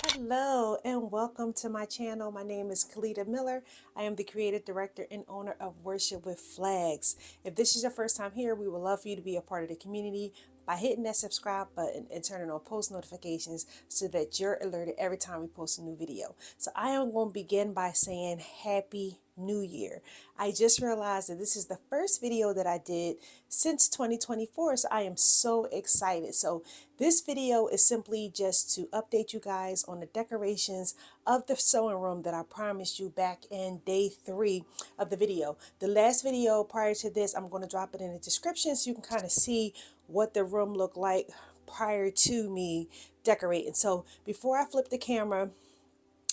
Hello and welcome to my channel. My name is Kalita Miller. I am the creative director and owner of Worship with Flags. If this is your first time here, we would love for you to be a part of the community by hitting that subscribe button and turning on post notifications so that you're alerted every time we post a new video. So I am going to begin by saying Happy New Year. I just realized that this is the first video that I did since 2024, so I am so excited. So this video is simply just to update you guys on the decorations of the sewing room that I promised you back in day 3 of the video. The last video prior to this, I'm going to drop it in the description so you can kind of see what the room looked like prior to me decorating. So before I flip the camera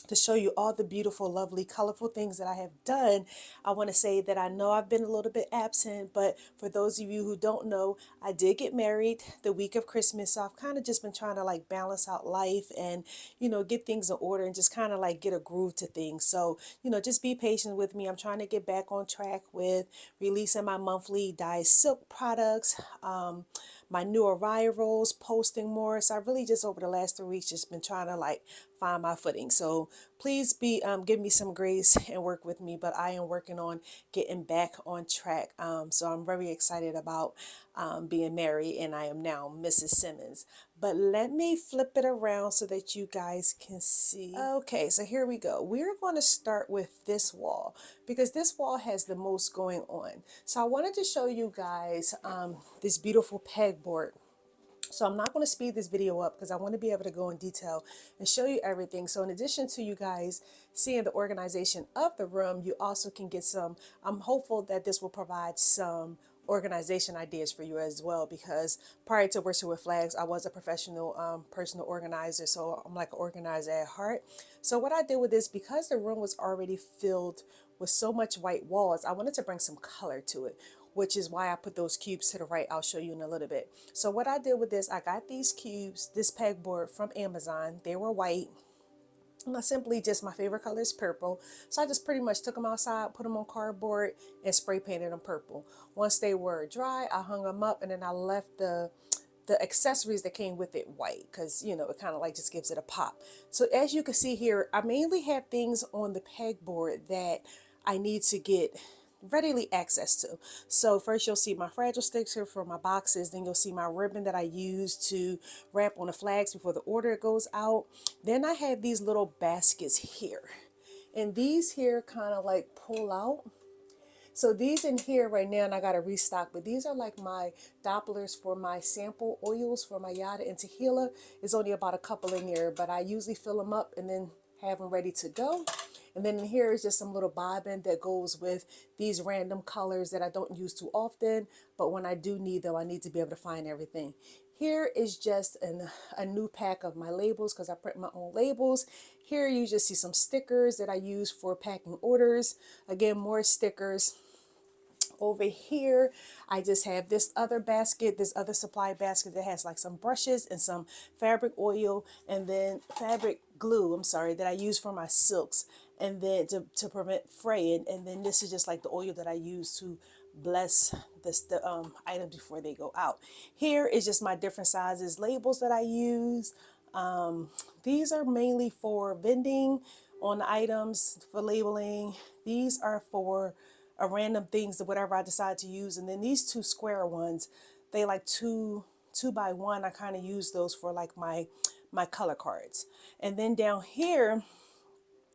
to show you all the beautiful, lovely, colorful things that I have done, I want to say that I know I've been a little bit absent, but for those of you who don't know, I did get married the week of Christmas. So I've kind of just been trying to like balance out life and, get things in order and just kind of like get a groove to things. So, just be patient with me. I'm trying to get back on track with releasing my monthly dye silk products, my new arrivals, posting more. So I really just over the last 3 weeks just been trying to like find my footing. So please be give me some grace and work with me, but I am working on getting back on track. So I'm very excited about being married, and I am now Mrs. Simmons. But let me flip it around so that you guys can see. Okay, so here we go. We're going to start with this wall because this wall has the most going on. So I wanted to show you guys this beautiful pegboard. So I'm not going to speed this video up because I want to be able to go in detail and show you everything. So in addition to you guys seeing the organization of the room, you also can get some, I'm hopeful that this will provide some organization ideas for you as well, because prior to Worship with Flags, I was a professional personal organizer. So I'm like an organizer at heart. So what I did with this, because the room was already filled with so much white walls, I wanted to bring some color to it, which is why I put those cubes to the right. I'll show you in a little bit. So what I did with this, I got these cubes, this pegboard from Amazon. They were white. And I simply just, my favorite color is purple. So I just pretty much took them outside, put them on cardboard and spray painted them purple. Once they were dry, I hung them up, and then I left the accessories that came with it white because it kind of like just gives it a pop. So as you can see here, I mainly have things on the pegboard that I need to get readily access to. So first you'll see my fragile sticker for my boxes, then you'll see my ribbon that I use to wrap on the flags before the order goes out. Then I have these little baskets here, and these here kind of like pull out. So these in here right now, and I got to restock, but these are like my Dopplers for my sample oils for my Yada and Tequila. It's only about a couple in here, but I usually fill them up and then have them ready to go. And then in here is just some little bobbin that goes with these random colors that I don't use too often, but when I do need them, I need to be able to find everything. Here is just a new pack of my labels because I print my own labels. Here you just see some stickers that I use for packing orders. Again, more stickers. Over here, I just have this other basket, this other supply basket that has like some brushes and some fabric oil, and then fabric glue, I'm sorry, that I use for my silks, and then to prevent fraying. And then this is just like the oil that I use to bless the items before they go out. Here is just my different sizes labels that I use. These are mainly for vending on items, for labeling. These are for random things, whatever I decide to use. And then these two square ones, they like two by one. I kind of use those for like my color cards. And then down here,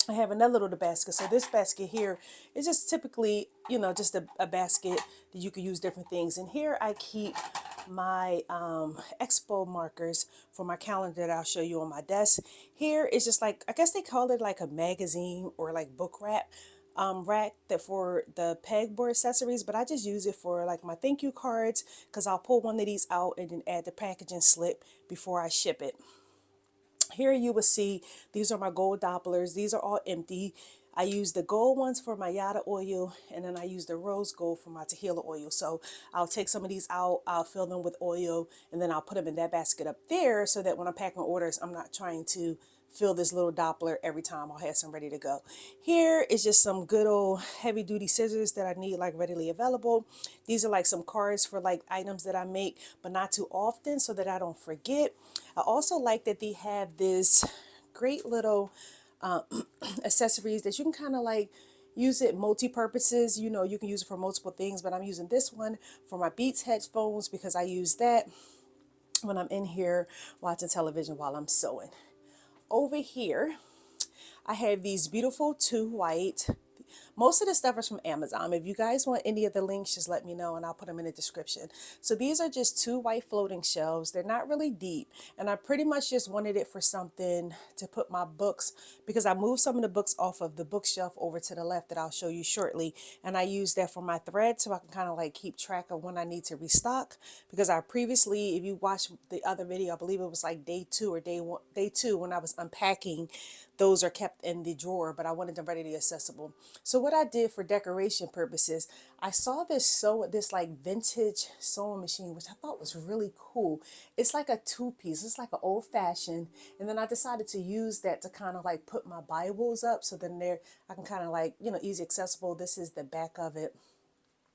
I have another little basket. So this basket here is just typically, just a basket that you could use different things. And here I keep my expo markers for my calendar that I'll show you on my desk. Here is just like, I guess they call it like a magazine or like book wrap rack that for the pegboard accessories, but I just use it for like my thank you cards because I'll pull one of these out and then add the packaging slip before I ship it. Here you will see these are my gold Dopplers. These are all empty. I use the gold ones for my Yada oil, and then I use the rose gold for my Tequila oil. So I'll take some of these out, I'll fill them with oil, and then I'll put them in that basket up there so that when I'm packing orders, I'm not trying to fill this little Doppler every time. I'll have some ready to go. Here is just some good old heavy duty scissors that I need like readily available. These are like some cards for like items that I make, but not too often so that I don't forget. I also like that they have this great little accessories that you can kind of like use it multi-purposes. You know, you can use it for multiple things, but I'm using this one for my Beats headphones because I use that when I'm in here watching television while I'm sewing. Over here, I have these beautiful two white. Most of the stuff is from Amazon. If you guys want any of the links, just let me know and I'll put them in the description. So these are just two white floating shelves. They're not really deep. And I pretty much just wanted it for something to put my books, because I moved some of the books off of the bookshelf over to the left that I'll show you shortly. And I use that for my thread so I can kind of like keep track of when I need to restock. Because I previously, if you watch the other video, I believe it was like day two or day two when I was unpacking, those are kept in the drawer, but I wanted them readily accessible. So what I did for decoration purposes, I saw this like vintage sewing machine, which I thought was really cool. It's like a two-piece. It's like an old-fashioned, and then I decided to use that to kind of like put my Bibles up, so then there I can kind of like, you know, easy accessible. This is the back of it.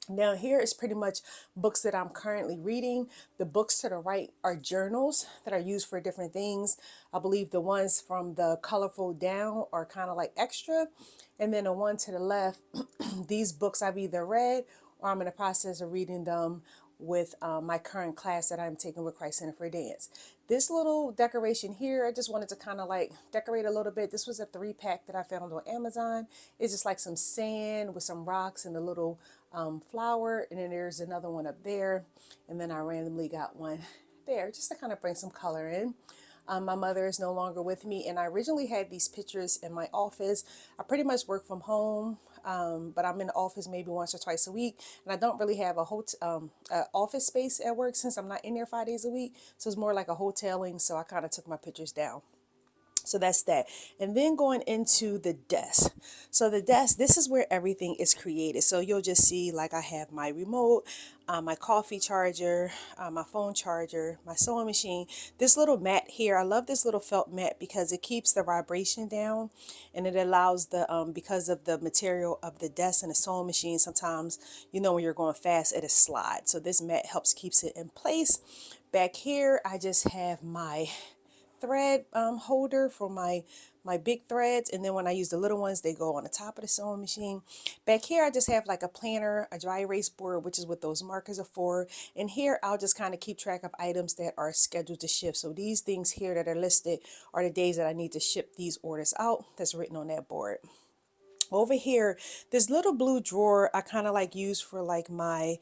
Now here is pretty much books that I'm currently reading. The books to the right are journals that are used for different things. I believe the ones from the colorful down are kind of like extra. And then the one to the left, these books I've either read or I'm in the process of reading them with my current class that I'm taking with Christ Center for Dance. This little decoration here, I just wanted to kind of like decorate a little bit. This was a 3-pack that I found on Amazon. It's just like some sand with some rocks and a little flower. And then there's another one up there. And then I randomly got one there just to kind of bring some color in. My mother is no longer with me, and I originally had these pictures in my office. I pretty much work from home, but I'm in the office maybe once or twice a week, and I don't really have a office space at work since I'm not in there 5 days a week. So it's more like a hoteling. So I kind of took my pictures down. So that's that. And then going into the desk. So the desk, this is where everything is created. So you'll just see like I have my remote, my coffee charger, my phone charger, my sewing machine. This little mat here, I love this little felt mat because it keeps the vibration down, and it allows because of the material of the desk and the sewing machine, sometimes, you know, when you're going fast, it'll slide. So this mat helps keeps it in place. Back here, I just have my thread holder for my big threads, and then when I use the little ones, they go on the top of the sewing machine. Back here I just have like a planner, a dry erase board, which is what those markers are for, and here I'll just kind of keep track of items that are scheduled to ship. So these things here that are listed are the days that I need to ship these orders out. That's written on that board. Over here, this little blue drawer I kind of like use for like my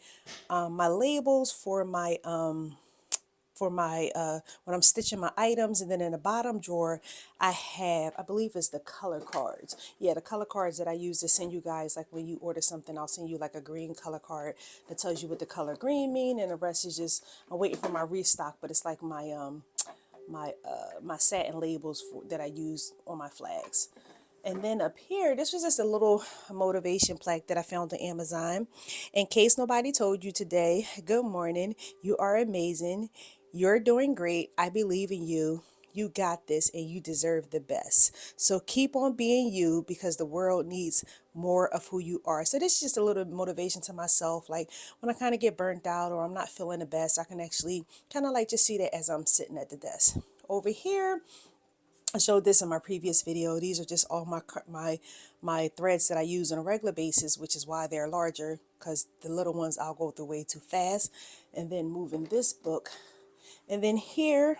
labels for my when I'm stitching my items. And then in the bottom drawer I have, I believe it's the color cards. Yeah, the color cards that I use to send you guys, like when you order something, I'll send you like a green color card that tells you what the color green mean, and the rest is just, I'm waiting for my restock, but it's like my satin labels that I use on my flags. And then up here, this was just a little motivation plaque that I found on Amazon. In case nobody told you today, good morning. You are amazing. You're doing great. I believe in you. You got this and you deserve the best. So keep on being you, because the world needs more of who you are. So this is just a little motivation to myself. Like when I kind of get burnt out or I'm not feeling the best, I can actually kind of like just see that as I'm sitting at the desk. Over here, I showed this in my previous video. These are just all my threads that I use on a regular basis, which is why they're larger, because the little ones I'll go through way too fast. And then moving this book. And then here,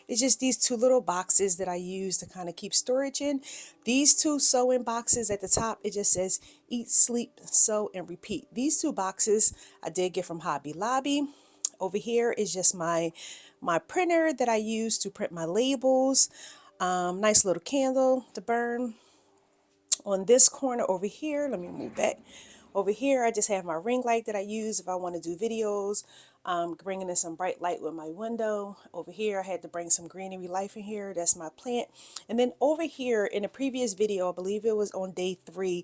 it's just these two little boxes that I use to kind of keep storage in. These two sewing boxes at the top, it just says eat, sleep, sew, and repeat. These two boxes I did get from Hobby Lobby. Over here is just my printer that I use to print my labels. Nice little candle to burn. On this corner over here, let me move back. Over here, I just have my ring light that I use if I want to do videos. Bringing in some bright light with my window. Over here, I had to bring some greenery life in here. That's my plant. And then over here, in the previous video, I believe it was on day 3,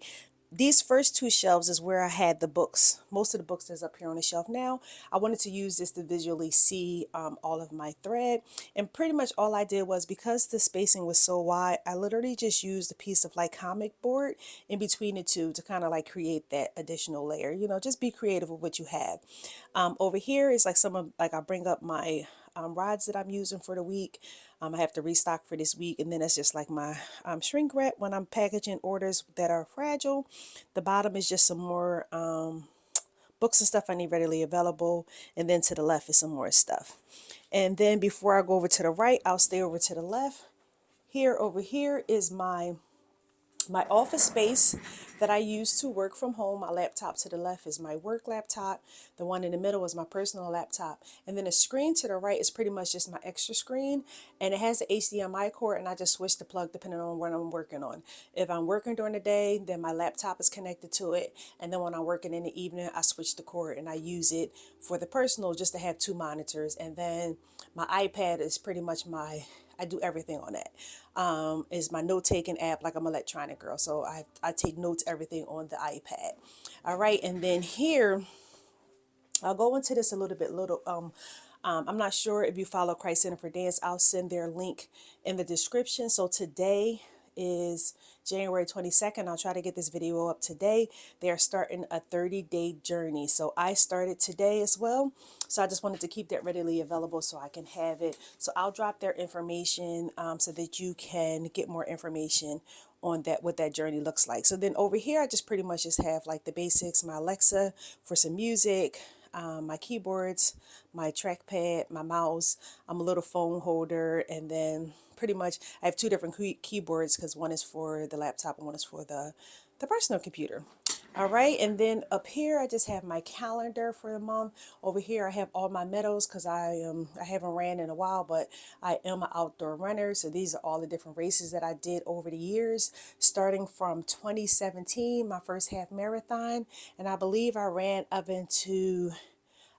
these first 2 shelves is where I had the books. Most of the books that's up here on the shelf now. I wanted to use this to visually see all of my thread. And pretty much all I did was, because the spacing was so wide, I literally just used a piece of like comic board in between the two to kind of like create that additional layer. You know, just be creative with what you have. Over here is like I bring up my rods that I'm using for the week. I have to restock for this week, and then it's just like my shrink wrap when I'm packaging orders that are fragile. The bottom is just some more books and stuff I need readily available, and then to the left is some more stuff. And then before I go over to the right, I'll stay over to the left. Here, over here is my office space that I use to work from home. My laptop to the left is my work laptop. The one in the middle is my personal laptop. And then the screen to the right is pretty much just my extra screen. And it has the HDMI cord, and I just switch the plug depending on what I'm working on. If I'm working during the day, then my laptop is connected to it. And then when I'm working in the evening, I switch the cord and I use it for the personal just to have two monitors. And then my iPad is pretty much I do everything on that. Is my note taking app, like I'm an electronic girl. So I take notes, everything on the iPad. All right. And then here, I'll go into this a little. I'm not sure if you follow Christ Center for Dance. I'll send their link in the description. So today is January 22nd. I'll try to get this video up today. They are starting a 30-day journey. So I started today as well. So I just wanted to keep that readily available so I can have it. So I'll drop their information so that you can get more information on that, what that journey looks like. So then over here, I just pretty much just have like the basics, my Alexa for some music, my keyboards, my trackpad, my mouse, a little phone holder, and then pretty much I have two different keyboards because one is for the laptop and one is for the personal computer. All right, and then up here I just have my calendar for the month. Over here I have all my medals because I haven't ran in a while, but I am an outdoor runner. So these are all the different races that I did over the years, starting from 2017, my first half marathon, and I believe I ran up into,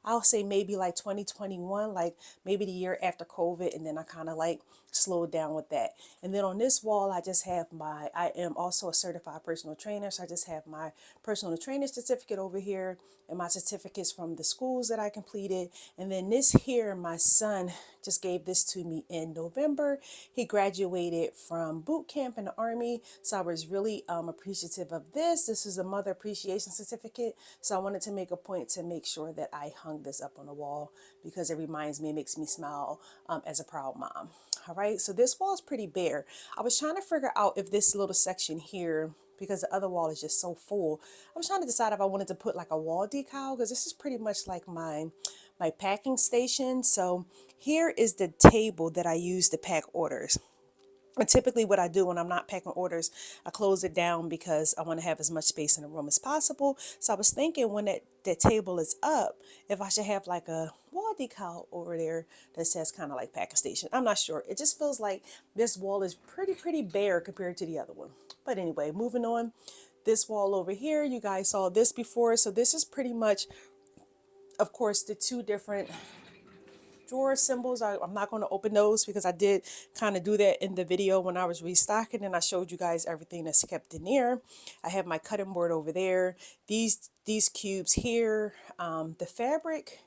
I'll say maybe like 2021, like maybe the year after COVID. And then I kind of like slowed down with that. And then on this wall, I just have I am also a certified personal trainer. So I just have my personal trainer certificate over here and my certificates from the schools that I completed. And then this here, my son just gave this to me in November. He graduated from boot camp in the Army. So I was really appreciative of this. This is a mother appreciation certificate. So I wanted to make a point to make sure that I hung this up on the wall because it reminds me, it makes me smile as a proud mom. All right, so this wall is pretty bare. I was trying to figure out if this little section here, because the other wall is just so full, I was trying to decide if I wanted to put like a wall decal, because this is pretty much like my packing station. So here is the table that I use to pack orders. And typically what I do when I'm not packing orders, I close it down because I want to have as much space in the room as possible. So I was thinking when that table is up, if I should have like a wall decal over there that says kind of like packing station. I'm not sure. It just feels like this wall is pretty bare compared to the other one. But anyway, moving on. This wall over here, you guys saw this before. So this is pretty much, of course, the two different drawer symbols. I'm not going to open those because I did kind of do that in the video when I was restocking, and I showed you guys everything that's kept in there. I have my cutting board over there. These cubes here, the fabric,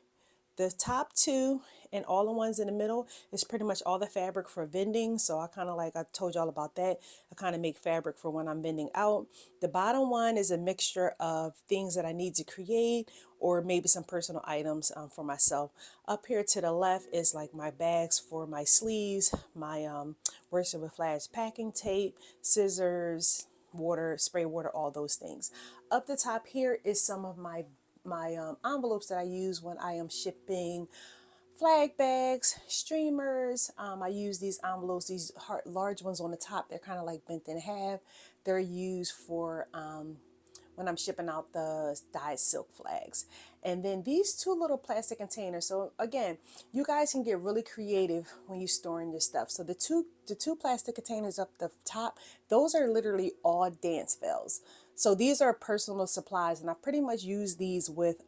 the top two and all the ones in the middle is pretty much all the fabric for vending. So I kind of like, I told y'all about that. I kind of make fabric for when I'm vending out. The bottom one is a mixture of things that I need to create or maybe some personal items for myself. Up here to the left is like my bags for my sleeves, my Worship with Flags packing tape, scissors, water, spray water, all those things. Up the top here is some of my envelopes that I use when I am shipping flag bags, streamers. I use these envelopes, these large ones on the top. They're kind of like bent in half. They're used for when I'm shipping out the dyed silk flags. And then these two little plastic containers. So again, you guys can get really creative when you're storing your stuff. So the two plastic containers up the top, those are literally all dance bells. So these are personal supplies, and I pretty much use these with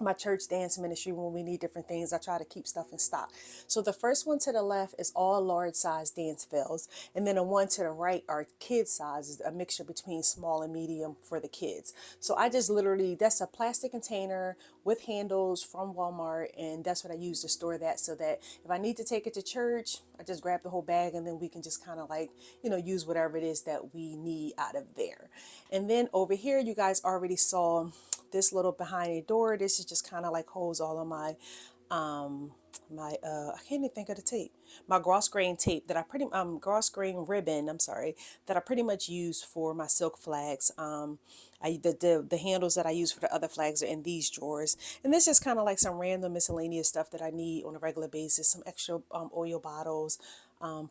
my church dance ministry when we need different things. I try to keep stuff in stock. So the first one to the left is all large size dance bells. And then the one to the right are kid sizes, a mixture between small and medium for the kids. So I just literally, that's a plastic container with handles from Walmart. And that's what I use to store that, so that if I need to take it to church, I just grab the whole bag and then we can just kind of like, use whatever it is that we need out of there. And then over here, you guys already saw this little behind a door. This is just kind of like holds all of my I can't even think of the tape. My gross grain tape that I gross grain ribbon. I'm sorry, that I pretty much use for my silk flags. The handles that I use for the other flags are in these drawers, and this is kind of like some random miscellaneous stuff that I need on a regular basis. Some extra oil bottles.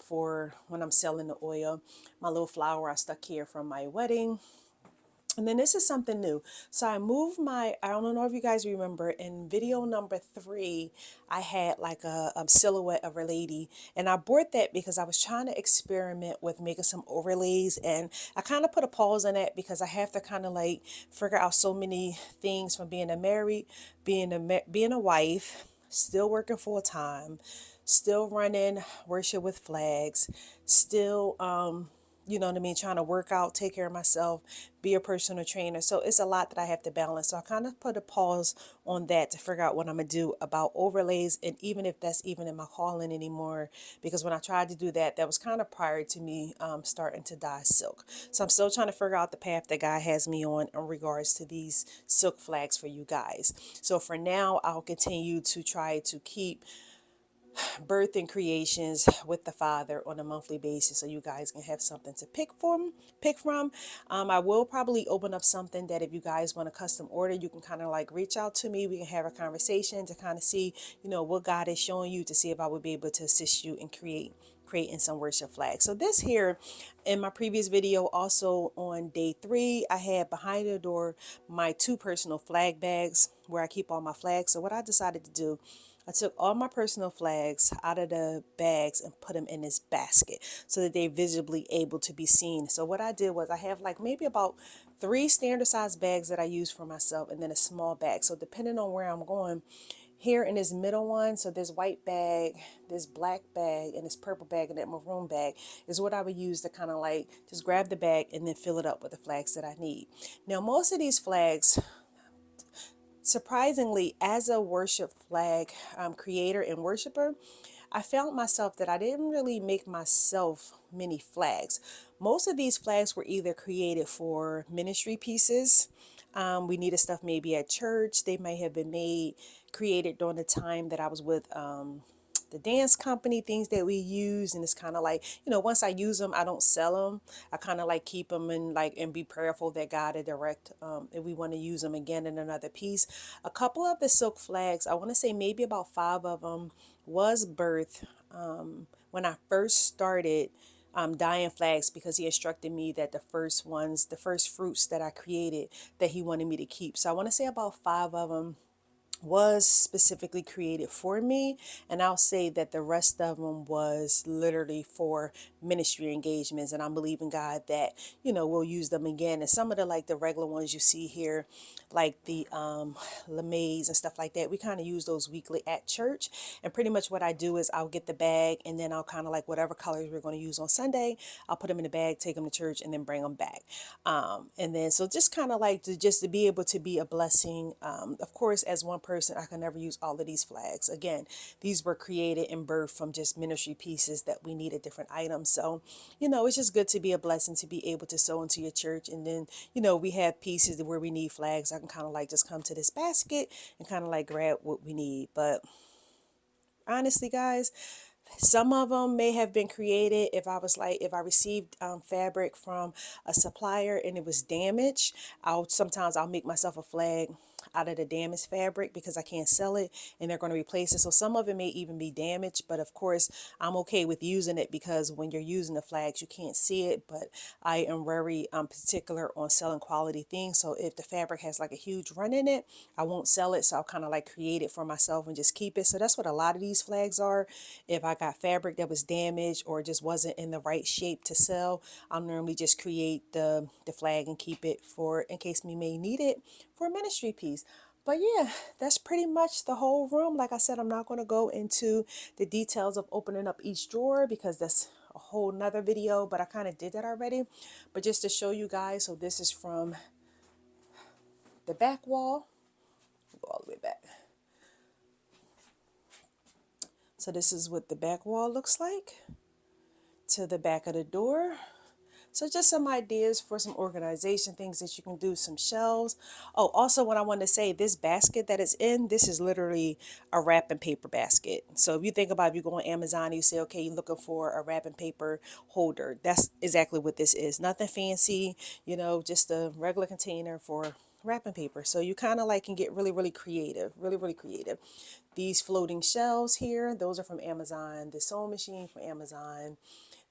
For when I'm selling the oil, my little flower I stuck here from my wedding. And then this is something new. So I moved I don't know if you guys remember, in video number 3, I had like a silhouette of a lady. And I bought that because I was trying to experiment with making some overlays. And I kind of put a pause on that because I have to kind of like figure out so many things from being a married, being a wife, still working full time, still running Worship with Flags, still you know what I mean, trying to work out, take care of myself, be a personal trainer. So it's a lot that I have to balance. So I kind of put a pause on that to figure out what I'm going to do about overlays, and even if that's even in my calling anymore, because when I tried to do that, that was kind of prior to me starting to dye silk. So I'm still trying to figure out the path that God has me on in regards to these silk flags for you guys. So for now, I'll continue to try to keep birthing creations with the Father on a monthly basis, so you guys can have something to pick from. I will probably open up something that if you guys want a custom order, you can kind of like reach out to me. We can have a conversation to kind of see, what God is showing you, to see if I would be able to assist you in creating some worship flags. So this here, in my previous video, also on day 3, I had behind the door my 2 personal flag bags where I keep all my flags. So what I decided to do, I took all my personal flags out of the bags and put them in this basket so that they're visibly able to be seen. So what I did was I have like maybe about 3 standard size bags that I use for myself, and then a small bag. So depending on where I'm going, here in this middle one, so this white bag, this black bag, and this purple bag, and that maroon bag is what I would use to kind of like just grab the bag and then fill it up with the flags that I need. Now, most of these flags, surprisingly, as a worship flag creator and worshiper, I found myself that I didn't really make myself many flags. Most of these flags were either created for ministry pieces. We needed stuff maybe at church. They may have been created during the time that I was with the dance company, things that we use. And it's kind of like, once I use them, I don't sell them. I kind of like keep them and be prayerful that God will direct if we want to use them again in another piece. A couple of the silk flags, I want to say maybe about 5 of them was birth when I first started dyeing flags, because he instructed me that the first fruits that I created, that he wanted me to keep. So I want to say about 5 of them was specifically created for me, and I'll say that the rest of them was literally for ministry engagements, and I'm believing God that we'll use them again. And some of the like the regular ones you see here, like the lamaze and stuff like that, we kind of use those weekly at church. And pretty much what I do is I'll get the bag, and then I'll kind of like whatever colors we're going to use on Sunday, I'll put them in the bag, take them to church, and then bring them back. And then so just kind of like to be able to be a blessing. Of course, as one person, I can never use all of these flags. Again, these were created and birthed from just ministry pieces that we needed different items. So, it's just good to be a blessing, to be able to sow into your church. And then, we have pieces where we need flags. I can kind of like just come to this basket and kind of like grab what we need. But honestly, guys, some of them may have been created if I received fabric from a supplier and it was damaged. I'll make myself a flag out of the damaged fabric because I can't sell it and they're going to replace it. So some of it may even be damaged, but of course I'm okay with using it because when you're using the flags, you can't see it. But I am very particular on selling quality things. So if the fabric has like a huge run in it, I won't sell it. So I'll kind of like create it for myself and just keep it. So that's what a lot of these flags are. If I got fabric that was damaged or just wasn't in the right shape to sell, I'll normally just create the flag and keep it for in case we may need it for a ministry piece. But yeah, that's pretty much the whole room. Like I said, I'm not going to go into the details of opening up each drawer because that's a whole nother video, but I kind of did that already. But just to show you guys, so this is from the back wall. Go all the way back. So this is what the back wall looks like to the back of the door. So just some ideas for some organization things that you can do, some shelves. Oh, also what I want to say, this basket that it's in, this is literally a wrapping paper basket. So if you think about, if you go on Amazon and you say, okay, you're looking for a wrapping paper holder, that's exactly what this is. Nothing fancy, you know, just a regular container for wrapping paper. So you kind of like can get really, really creative, really, really creative. These floating shelves here, those are from Amazon. The sewing machine from Amazon.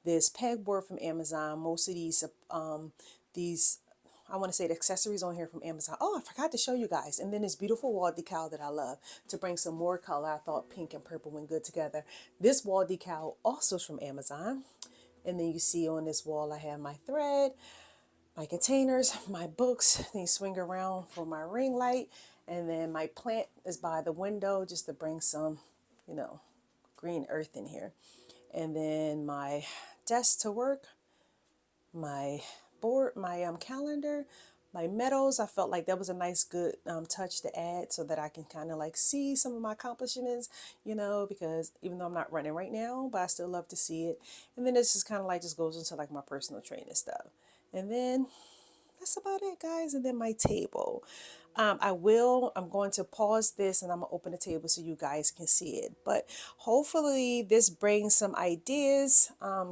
This pegboard from Amazon. Most of these I want to say the accessories on here from Amazon. Oh, I forgot to show you guys. And then this beautiful wall decal that I love to bring some more color. I thought pink and purple went good together. This wall decal also is from Amazon. And then you see on this wall I have my thread, my containers, my books. They swing around for my ring light. And then my plant is by the window just to bring some, you know, green earth in here. And then my desk to work, my board, my calendar, my medals. I felt like that was a nice, good touch to add so that I can kind of like see some of my accomplishments, you know, because even though I'm not running right now, but I still love to see it. And then this is kind of like just goes into like my personal training stuff. And then that's about it, guys. And then my table. I'm going to pause this and I'm going to open the table so you guys can see it. But hopefully this brings some ideas,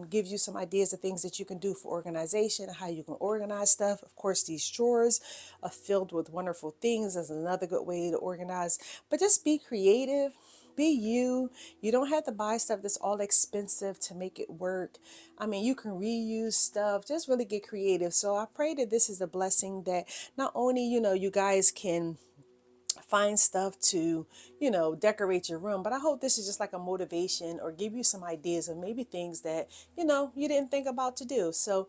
gives you some ideas of things that you can do for organization, how you can organize stuff. Of course, these drawers are filled with wonderful things. That's another good way to organize. But just be creative. Be you. You don't have to buy stuff that's all expensive to make it work. I mean, you can reuse stuff. Just really get creative. So I pray that this is a blessing that not only, you know, you guys can find stuff to, you know, decorate your room, but I hope this is just like a motivation or give you some ideas of maybe things that, you know, you didn't think about to do. So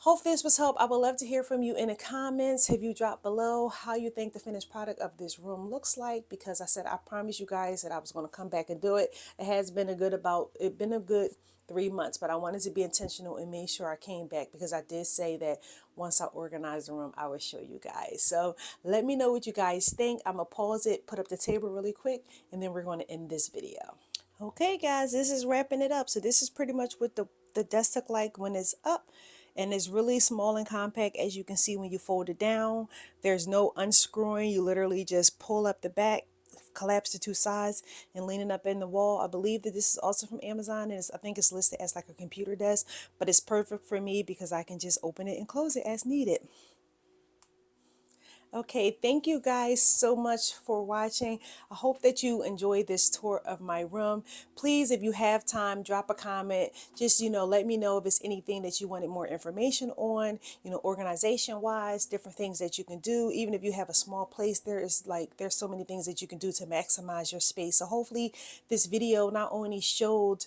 hope this was help. I would love to hear from you in the comments. If you drop below how you think the finished product of this room looks like, because I said I promised you guys that I was going to come back and do it. It has been a good 3 months, but I wanted to be intentional and make sure I came back because I did say that once I organize the room, I would show you guys. So let me know what you guys think. I'm gonna pause it, put up the table really quick, and then we're going to end this video. Okay, guys, this is wrapping it up. So this is pretty much what the desk look like when it's up. And it's really small and compact, as you can see when you fold it down. There's no unscrewing. You literally just pull up the back, collapse the two sides, and lean it up in the wall. I believe that this is also from Amazon, and I think it's listed as like a computer desk, but it's perfect for me because I can just open it and close it as needed. Okay, thank you guys so much for watching. I hope that you enjoyed this tour of my room. Please, if you have time, drop a comment. Just, you know, let me know if it's anything that you wanted more information on, you know, organization wise, different things that you can do. Even if you have a small place, there's so many things that you can do to maximize your space. So hopefully this video not only showed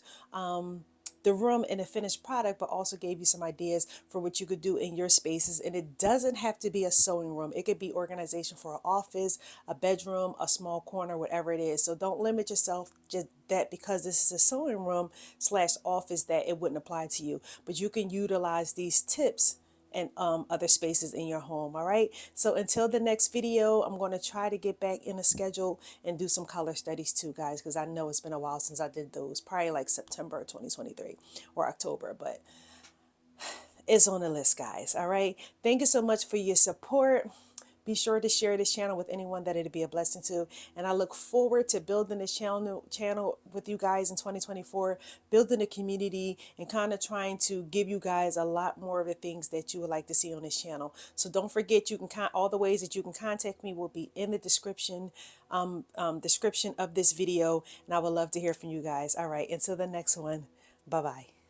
the room and the finished product, but also gave you some ideas for what you could do in your spaces. And it doesn't have to be a sewing room. It could be organization for an office, a bedroom, a small corner, whatever it is. So don't limit yourself just that because this is a sewing room slash office that it wouldn't apply to you. But you can utilize these tips and other spaces in your home. All right. So until the next video, I'm going to try to get back in the schedule and do some color studies too, guys, because I know it's been a while since I did those, probably like September 2023 or October, but it's on the list, guys. All right. Thank you so much for your support. Be sure to share this channel with anyone that it'd be a blessing to. And I look forward to building this channel with you guys in 2024, building a community and kind of trying to give you guys a lot more of the things that you would like to see on this channel. So don't forget, you can all the ways that you can contact me will be in the description of this video. And I would love to hear from you guys. All right. Until the next one. Bye-bye.